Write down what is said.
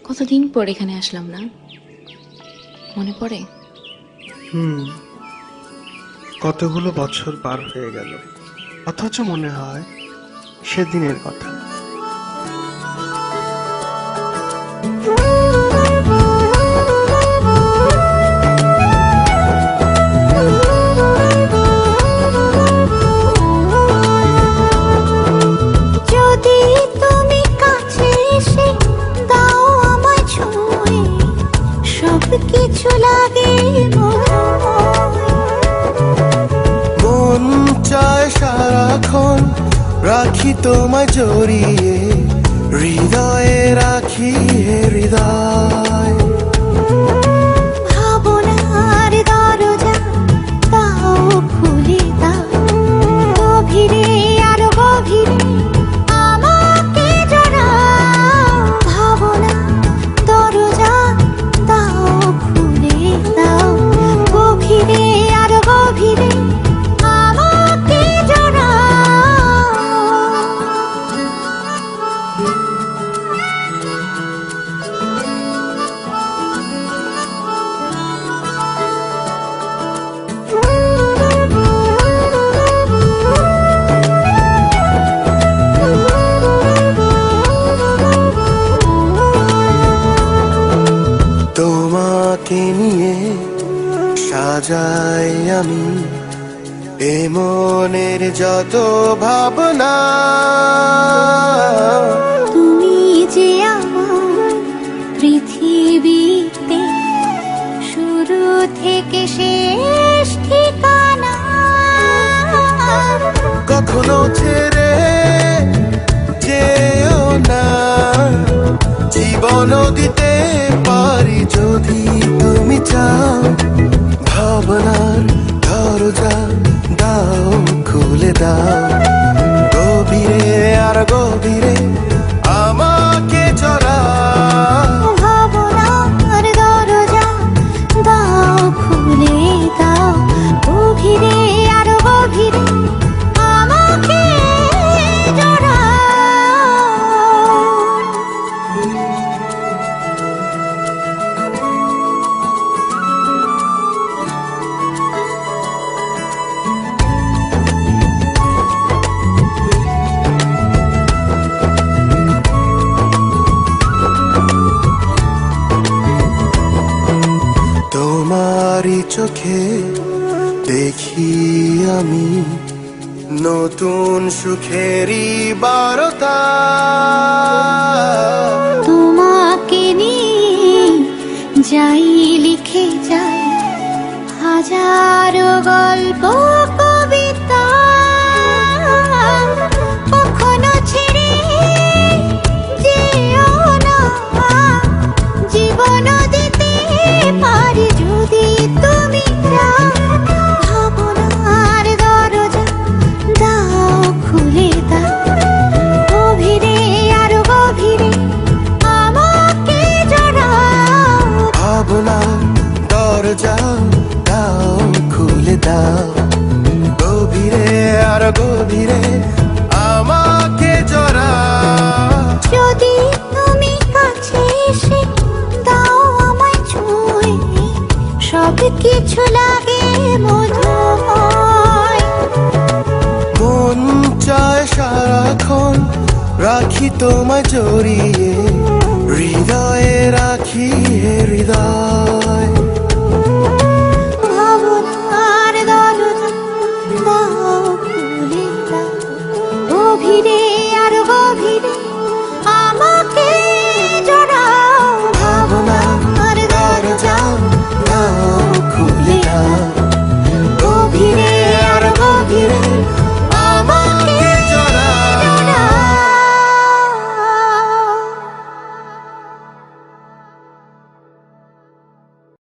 কতদিন পর এখানে আসলাম না, মনে পড়ে? কতগুলো বছর পার হয়ে গেল, অথচ মনে হয় সেদিনের কথা। যদি তুমি কাছে এসে দাও আমায় ছুঁয়ে, সবকিছু লাগে মন চায় সারাক্ষণ রাখি তোমায় জড়িয়ে, হৃদয়ে রাখি হৃদয়। ভাবনার দরজা দাও খুলে দাও, গভীরে আরো গভীরে আমাকে জড়াও। ভাবনা দরজা দাও খুলে দাও, গভীরে আরো গভীরে আমাকে জড়াও। তোমাকে নিয়ে সাজাই আমি এ মনের যত ভাবনা। তুমি যে আমার পৃথিবীতে শুরু থেকে শেষ ঠিকানা। কখনো ছেড়ে যেও না, জীবন দিতে পারি যদি তুমি চাও। ভাবনার দরজা দাও খুলে দাও, গভীরে আর গভীরে আমাকে জড়াও। ভাবনার দরজা দাও খুলে দাও, গভীরে আরো গভীরে আমাকে জড়াও। তোমারই চোখে দেখি আমি নতুন সুখেরই বারতা। তোমাকে নিয়ে যাই লিখে যাই হাজারো গল্প কবিতা। কখনো ছেড়ে যেও না, জীবন দিতে পারি যদি তুমি চাও। ভাবনার দরজা দাও খুলে দাও, গভীরে আরো গভীরে আমাকে জড়াও। ভাবনার দরজা দাও খুলে দাও, গভীরে আর গভীরে আমাকে জড়াও। যদি তুমি কাছে এসে দাও আমায় ছুঁয়ে, সবকিছু লাগে মধুময়। মন চায় সারাক্ষণ রাখি তোমায় জড়িয়ে, হৃদয়ে রাখি হৃদয়।